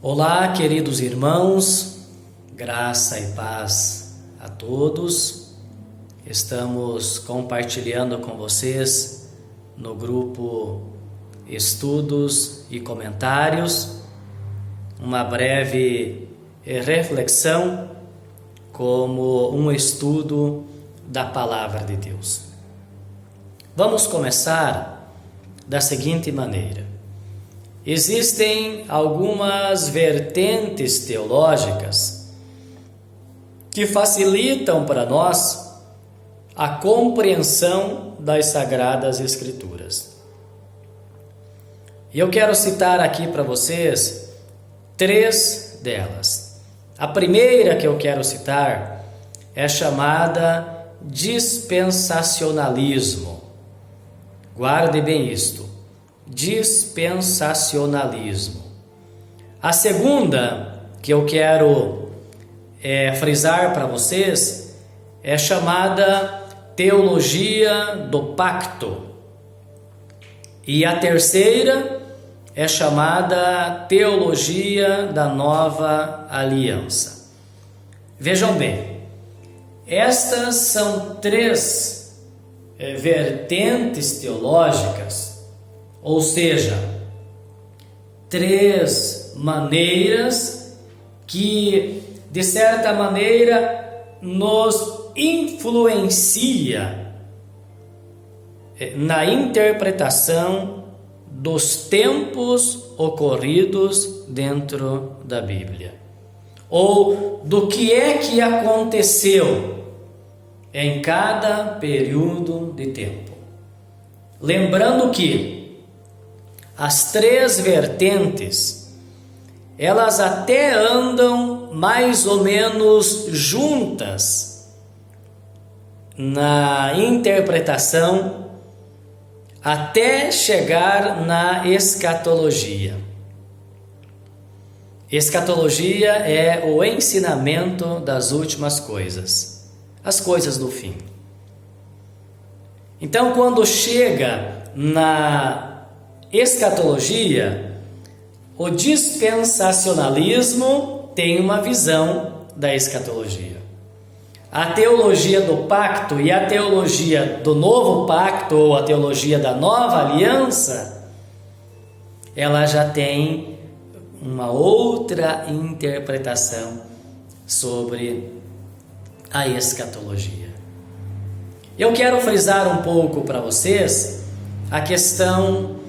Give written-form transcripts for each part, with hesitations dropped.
Olá, queridos irmãos, graça e paz a todos. Estamos compartilhando com vocês no grupo Estudos e Comentários uma breve reflexão como um estudo da Palavra de Deus. Vamos começar da seguinte maneira. Existem algumas vertentes teológicas que facilitam para nós a compreensão das Sagradas Escrituras. E eu quero citar aqui para vocês 3 delas. A primeira que eu quero citar é chamada dispensacionalismo. Guarde bem isto. Dispensacionalismo. A segunda que eu quero frisar para vocês é chamada teologia do pacto. E a terceira é chamada teologia da nova aliança. Vejam bem, estas são 3 vertentes teológicas, ou seja, 3 maneiras que, de certa maneira, nos influencia na interpretação dos tempos ocorridos dentro da Bíblia, ou do que é que aconteceu em cada período de tempo. Lembrando que as 3 vertentes, elas até andam mais ou menos juntas na interpretação até chegar na escatologia. Escatologia é o ensinamento das últimas coisas, as coisas do fim. Então, quando chega na escatologia, o dispensacionalismo tem uma visão da escatologia. A teologia do pacto e a teologia do novo pacto, ou a teologia da nova aliança, ela já tem uma outra interpretação sobre a escatologia. Eu quero frisar um pouco para vocês a questão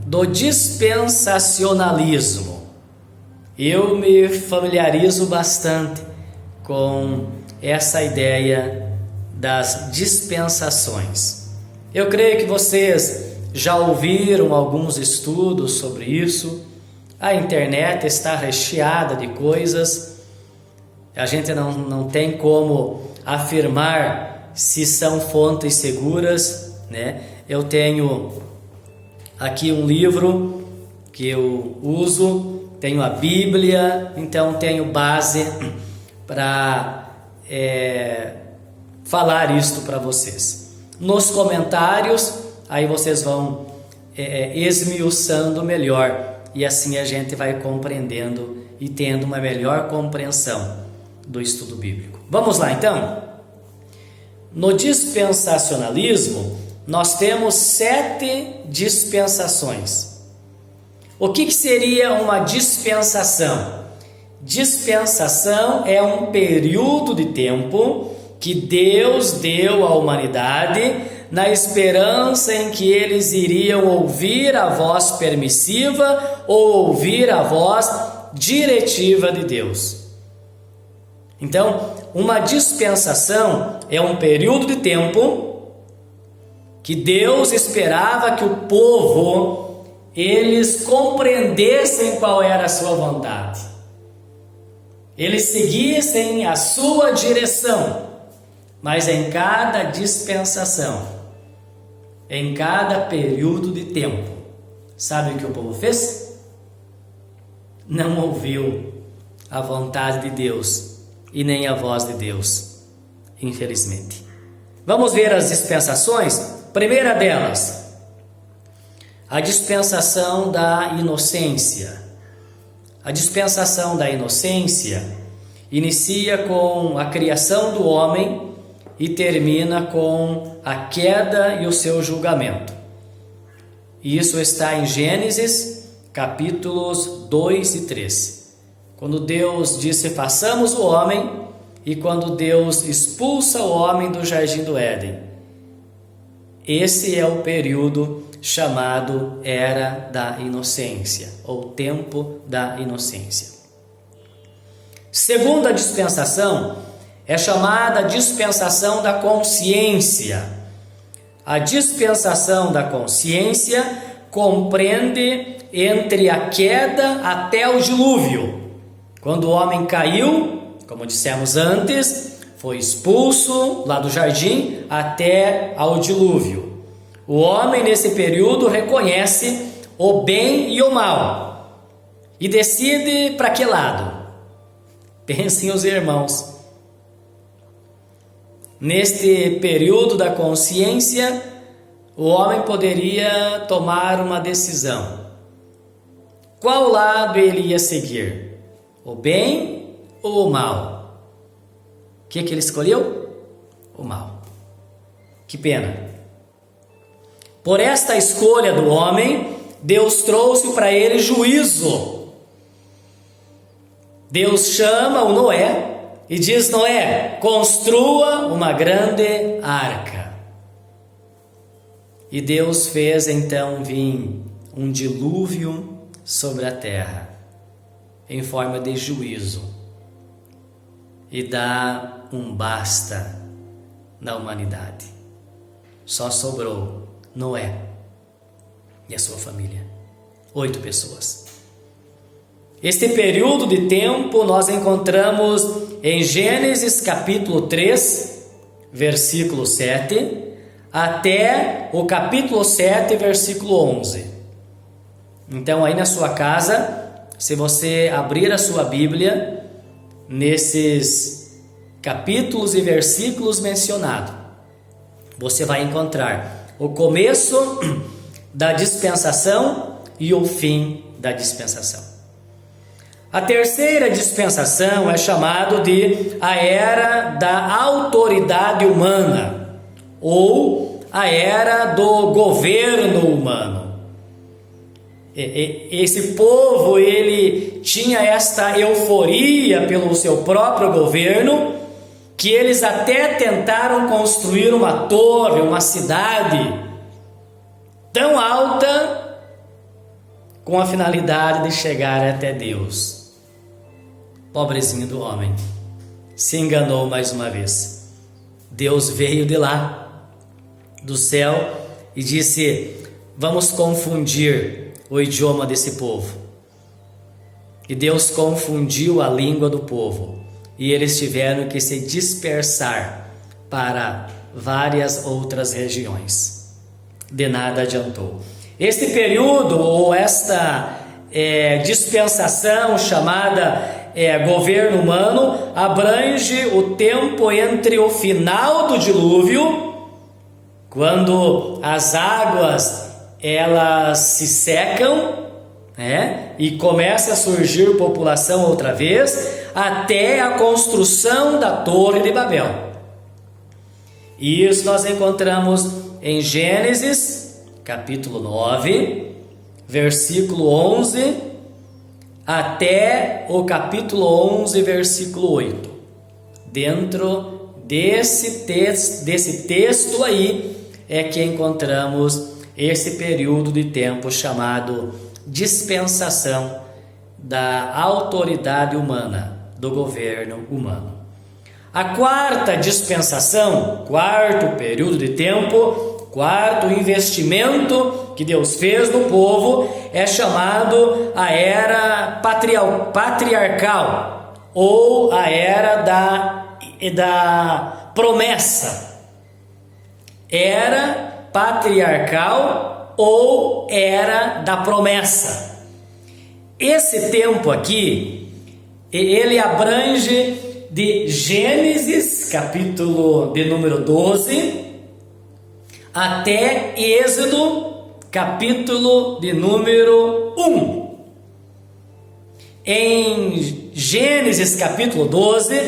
do dispensacionalismo. Eu me familiarizo bastante com essa ideia das dispensações. Eu creio que vocês já ouviram alguns estudos sobre isso. A internet está recheada de coisas. A gente não tem como afirmar se são fontes seguras, né? Eu tenho aqui um livro que eu uso, tenho a Bíblia, então tenho base para falar isto para vocês. Nos comentários, aí vocês vão esmiuçando melhor, e assim a gente vai compreendendo e tendo uma melhor compreensão do estudo bíblico. Vamos lá então? No dispensacionalismo, nós temos 7 dispensações. O que seria uma dispensação? Dispensação é um período de tempo que Deus deu à humanidade na esperança em que eles iriam ouvir a voz permissiva ou ouvir a voz diretiva de Deus. Então, uma dispensação é um período de tempo que Deus esperava que o povo, eles compreendessem qual era a sua vontade. Eles seguissem a sua direção, mas em cada dispensação, em cada período de tempo, sabe o que o povo fez? Não ouviu a vontade de Deus e nem a voz de Deus, infelizmente. Vamos ver as dispensações? Primeira delas, a dispensação da inocência. A dispensação da inocência inicia com a criação do homem e termina com a queda e o seu julgamento. E isso está em Gênesis, capítulos 2 e 3. Quando Deus disse, façamos o homem, e quando Deus expulsa o homem do jardim do Éden. Esse é o período chamado Era da Inocência, ou Tempo da Inocência. Segunda dispensação é chamada dispensação da consciência. A dispensação da consciência compreende entre a queda até o dilúvio. Quando o homem caiu, como dissemos antes, foi expulso lá do jardim até ao dilúvio. O homem nesse período reconhece o bem e o mal e decide para que lado. Pensem os irmãos. Neste período da consciência, o homem poderia tomar uma decisão. Qual lado ele ia seguir? O bem ou o mal? O que ele escolheu? O mal. Que pena. Por esta escolha do homem, Deus trouxe para ele juízo. Deus chama o Noé e diz, Noé, construa uma grande arca. E Deus fez então vir um dilúvio sobre a terra, em forma de juízo, e dá um basta na humanidade. Só sobrou Noé e a sua família, 8 pessoas. Este período de tempo nós encontramos em Gênesis capítulo 3, versículo 7, até o capítulo 7, versículo 11. Então aí na sua casa, se você abrir a sua Bíblia, nesses capítulos e versículos mencionados, você vai encontrar o começo da dispensação e o fim da dispensação. A terceira dispensação é chamada de a Era da Autoridade Humana, ou a Era do Governo Humano. Esse povo, ele tinha esta euforia pelo seu próprio governo, que eles até tentaram construir uma torre, uma cidade tão alta, com a finalidade de chegar até Deus. Pobrezinho do homem, se enganou mais uma vez. Deus veio de lá, do céu, e disse, vamos confundir o idioma desse povo. E Deus confundiu a língua do povo, e eles tiveram que se dispersar para várias outras regiões. De nada adiantou. Este período, ou esta dispensação chamada governo humano, abrange o tempo entre o final do dilúvio, quando as águas elas se secam, e começa a surgir população outra vez, até a construção da Torre de Babel. Isso nós encontramos em Gênesis, capítulo 9, versículo 11, até o capítulo 11, versículo 8. Dentro desse texto aí é que encontramos esse período de tempo chamado dispensação da autoridade humana, do governo humano. A quarta dispensação, quarto período de tempo, quarto investimento que Deus fez no povo, é chamado a Era Patriarcal, ou a Era da Promessa. Era Patriarcal ou Era da Promessa. Esse tempo aqui, ele abrange de Gênesis, capítulo de número 12, até Êxodo, capítulo de número 1. Em Gênesis capítulo 12,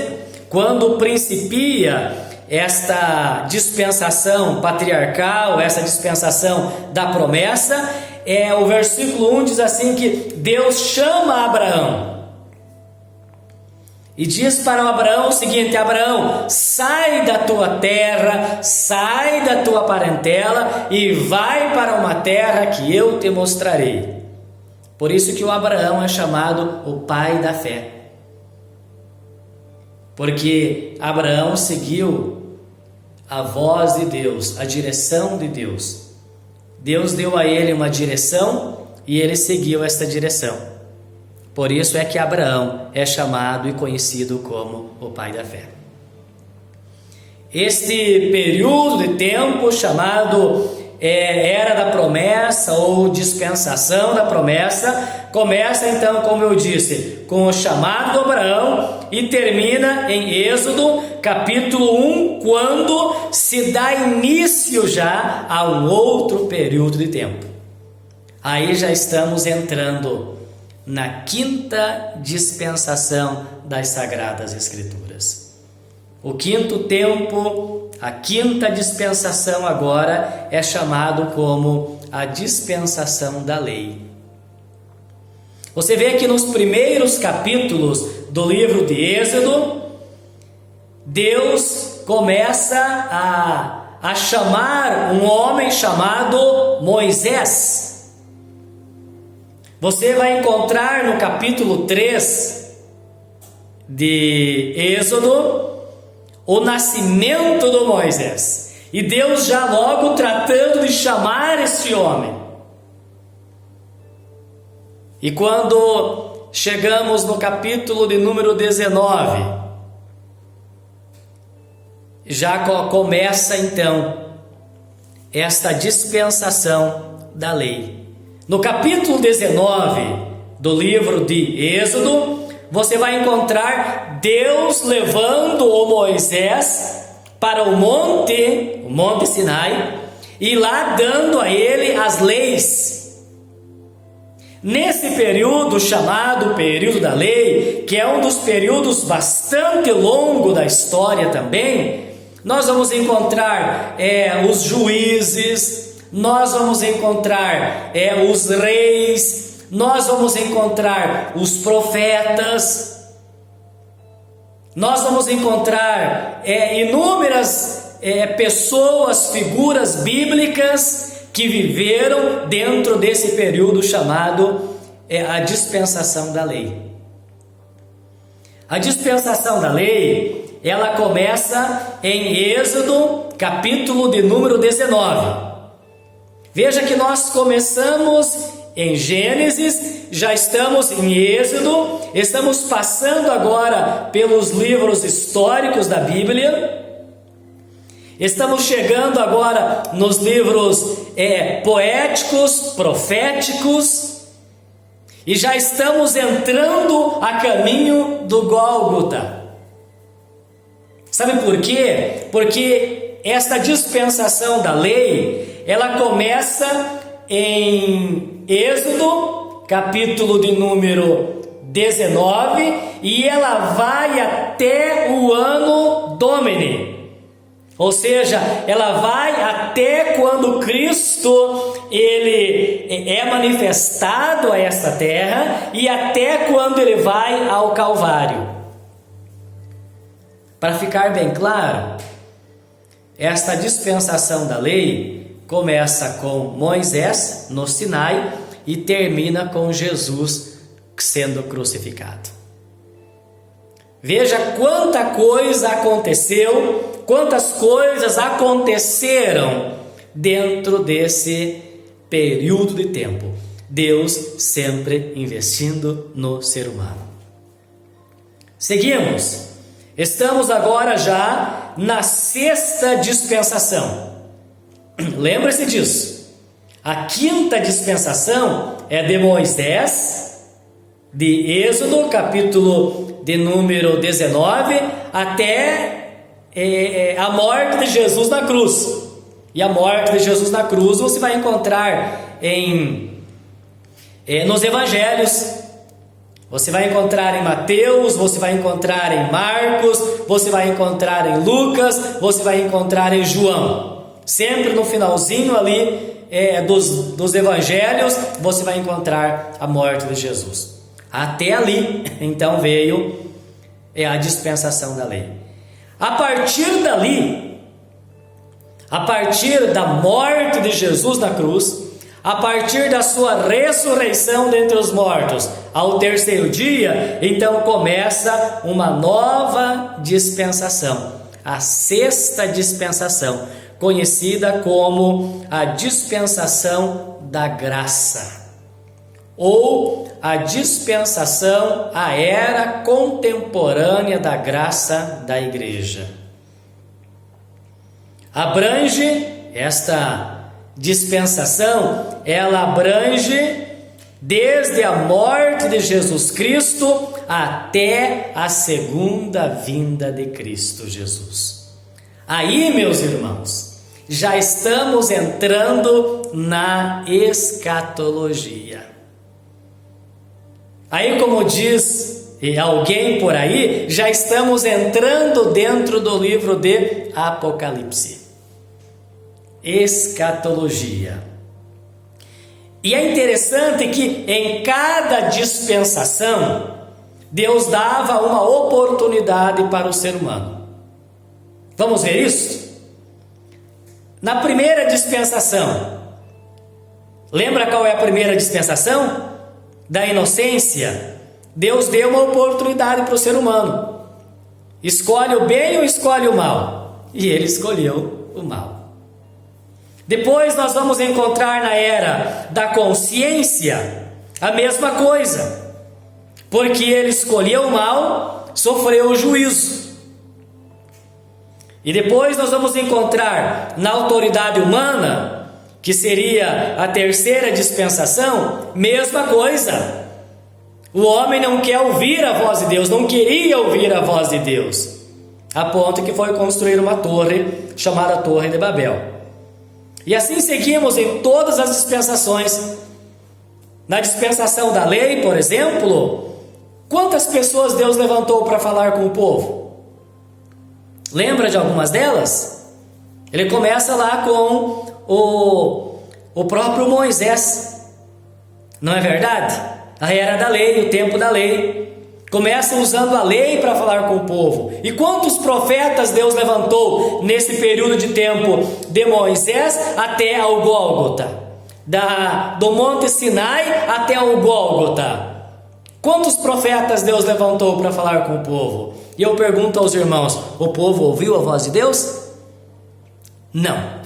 quando principia esta dispensação patriarcal, essa dispensação da promessa, o versículo 1 diz assim que Deus chama Abraão e diz para Abraão o seguinte: Abraão, sai da tua terra, sai da tua parentela e vai para uma terra que eu te mostrarei. Por isso que o Abraão é chamado o pai da fé, porque Abraão seguiu a voz de Deus, a direção de Deus. Deus deu a ele uma direção e ele seguiu esta direção. Por isso é que Abraão é chamado e conhecido como o pai da fé. Este período de tempo chamado Era da Promessa ou dispensação da promessa começa então, como eu disse, com o chamado de Abraão e termina em Êxodo capítulo 1, quando se dá início já a um outro período de tempo. Aí já estamos entrando na quinta dispensação das Sagradas Escrituras. O quinto tempo, a quinta dispensação agora é chamado como a dispensação da lei. Você vê que nos primeiros capítulos do livro de Êxodo, Deus começa a chamar um homem chamado Moisés. Você vai encontrar no capítulo 3 de Êxodo o nascimento do Moisés. E Deus já logo tratando de chamar este homem. E quando chegamos no capítulo de número 19, já começa então esta dispensação da lei. No capítulo 19 do livro de Êxodo, você vai encontrar Deus levando o Moisés para o Monte Sinai, e lá dando a ele as leis. Nesse período chamado período da lei, que é um dos períodos bastante longo da história também, nós vamos encontrar os juízes, nós vamos encontrar os reis, nós vamos encontrar os profetas, nós vamos encontrar inúmeras pessoas, figuras bíblicas que viveram dentro desse período chamado a dispensação da lei. A dispensação da lei, ela começa em Êxodo, capítulo de número 19. Veja que nós começamos em Gênesis, já estamos em Êxodo, estamos passando agora pelos livros históricos da Bíblia, estamos chegando agora nos livros poéticos, proféticos, e já estamos entrando a caminho do Gólgota. Sabe por quê? Porque esta dispensação da lei, ela começa em Êxodo, capítulo de número 19, e ela vai até o ano Domini. Ou seja, ela vai até quando Cristo ele é manifestado a esta terra e até quando ele vai ao Calvário. Para ficar bem claro, esta dispensação da lei começa com Moisés no Sinai e termina com Jesus sendo crucificado. Veja quanta coisa aconteceu, quantas coisas aconteceram dentro desse período de tempo. Deus sempre investindo no ser humano. Seguimos. Estamos agora já na sexta dispensação. Lembre-se disso. A quinta dispensação é de Moisés, de Êxodo, capítulo de número 19, até a morte de Jesus na cruz. e a morte de Jesus na cruz você vai encontrar nos evangelhos. Você vai encontrar em Mateus, você vai encontrar em Marcos, você vai encontrar em Lucas, você vai encontrar em João. Sempre no finalzinho ali dos evangelhos, você vai encontrar a morte de Jesus. Até ali, então, veio a dispensação da lei. A partir dali, a partir da morte de Jesus na cruz, a partir da sua ressurreição dentre os mortos, ao terceiro dia, então começa uma nova dispensação, a sexta dispensação, conhecida como a dispensação da graça, ou a dispensação, a era contemporânea da graça da igreja. Abrange esta dispensação, ela abrange desde a morte de Jesus Cristo até a segunda vinda de Cristo Jesus. Aí, meus irmãos, já estamos entrando na escatologia. Aí, como diz alguém por aí, já estamos entrando dentro do livro de Apocalipse. Escatologia. E é interessante que em cada dispensação Deus dava uma oportunidade para o ser humano. Vamos ver isso? Na primeira dispensação, lembra qual é a primeira dispensação? Da inocência. Deus deu uma oportunidade para o ser humano. Escolhe o bem ou escolhe o mal? E ele escolheu o mal. Depois nós vamos encontrar na era da consciência a mesma coisa, porque ele escolheu o mal, sofreu o juízo. E depois nós vamos encontrar na autoridade humana, que seria a terceira dispensação, mesma coisa. O homem não quer ouvir a voz de Deus, não queria ouvir a voz de Deus, a ponto que foi construir uma torre chamada Torre de Babel. E assim seguimos em todas as dispensações. Na dispensação da lei, por exemplo, quantas pessoas Deus levantou para falar com o povo? Lembra de algumas delas? Ele começa lá com o próprio Moisés. Não é verdade? A era da lei, o tempo da lei. Começa usando a lei para falar com o povo. E quantos profetas Deus levantou nesse período de tempo, de Moisés até ao Gólgota, do Monte Sinai até ao Gólgota? Quantos profetas Deus levantou para falar com o povo? E eu pergunto aos irmãos: o povo ouviu a voz de Deus? Não.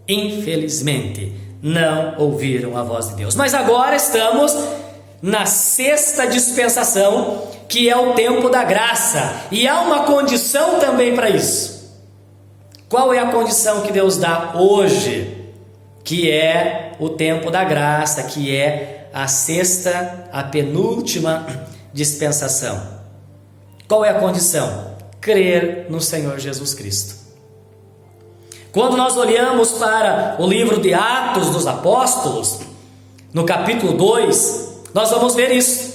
Infelizmente, não ouviram a voz de Deus. Mas agora estamos na sexta dispensação, que é o tempo da graça, e há uma condição também para isso. Qual é a condição que Deus dá hoje? Que é o tempo da graça, que é a sexta, a penúltima dispensação. Qual é a condição? Crer no Senhor Jesus Cristo. Quando nós olhamos para o livro de Atos dos Apóstolos, no capítulo 2, nós vamos ver isso.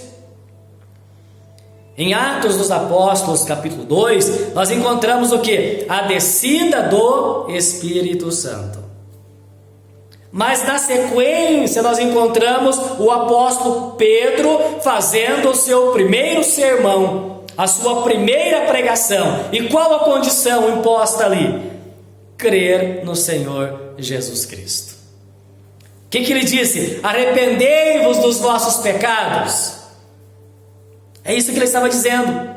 Em Atos dos Apóstolos, capítulo 2, nós encontramos o que? A descida do Espírito Santo. Mas na sequência nós encontramos o apóstolo Pedro fazendo o seu primeiro sermão, a sua primeira pregação. E qual a condição imposta ali? Crer no Senhor Jesus Cristo. O que ele disse? Arrependei-vos dos vossos pecados. É isso que ele estava dizendo.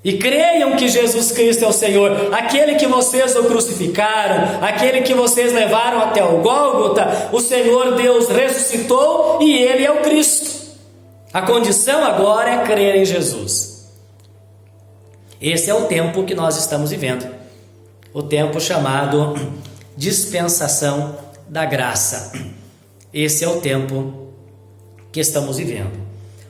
E creiam que Jesus Cristo é o Senhor, aquele que vocês o crucificaram, aquele que vocês levaram até o Gólgota, o Senhor Deus ressuscitou e Ele é o Cristo. A condição agora é crer em Jesus. Esse é o tempo que nós estamos vivendo, o tempo chamado dispensação da graça. Esse é o tempo que estamos vivendo.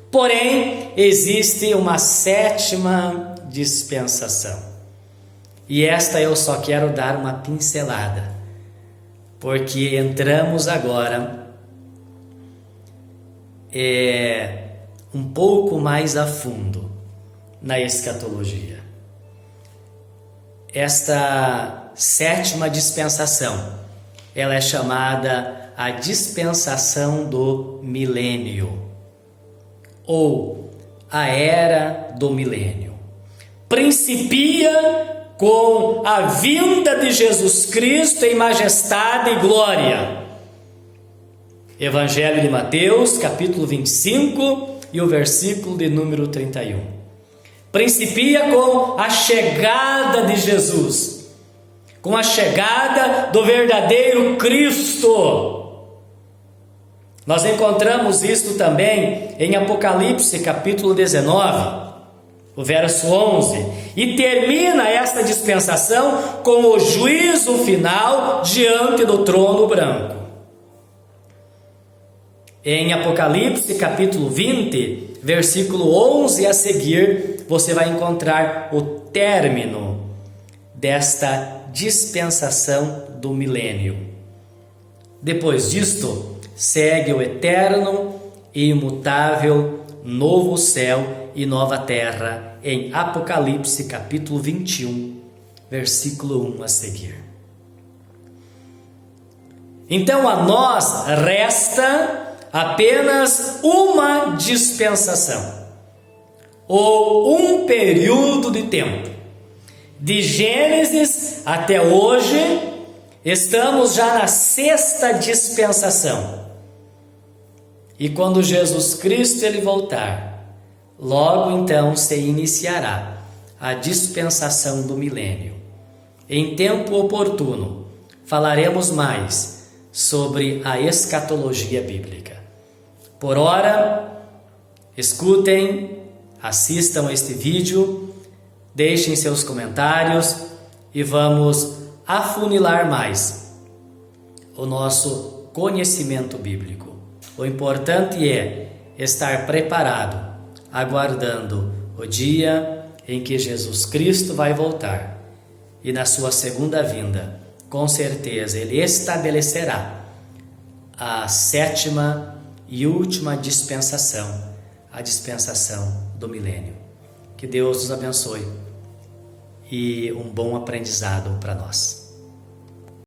Porém, existe uma sétima dispensação. E esta eu só quero dar uma pincelada, porque entramos agora um pouco mais a fundo na escatologia. Esta sétima dispensação, ela é chamada a dispensação do milênio, ou a era do milênio. Principia com a vinda de Jesus Cristo em majestade e glória. Evangelho de Mateus, capítulo 25 e o versículo de número 31. Principia com a chegada de Jesus, com a chegada do verdadeiro Cristo. Nós encontramos isto também em Apocalipse, capítulo 19, o verso 11. E termina esta dispensação com o juízo final diante do trono branco. Em Apocalipse, capítulo 20, versículo 11 a seguir, você vai encontrar o término desta dispensação do milênio. Depois disto, segue o eterno e imutável novo céu e nova terra, em Apocalipse, capítulo 21, versículo 1 a seguir. Então a nós resta apenas uma dispensação, ou um período de tempo. De Gênesis até hoje, estamos já na sexta dispensação. E quando Jesus Cristo ele voltar, logo então se iniciará a dispensação do milênio. Em tempo oportuno, falaremos mais sobre a escatologia bíblica. Por ora, escutem, assistam a este vídeo, deixem seus comentários e vamos afunilar mais o nosso conhecimento bíblico. O importante é estar preparado, aguardando o dia em que Jesus Cristo vai voltar e na sua segunda vinda, com certeza, Ele estabelecerá a sétima e última dispensação, a dispensação do milênio. Que Deus nos abençoe e um bom aprendizado para nós.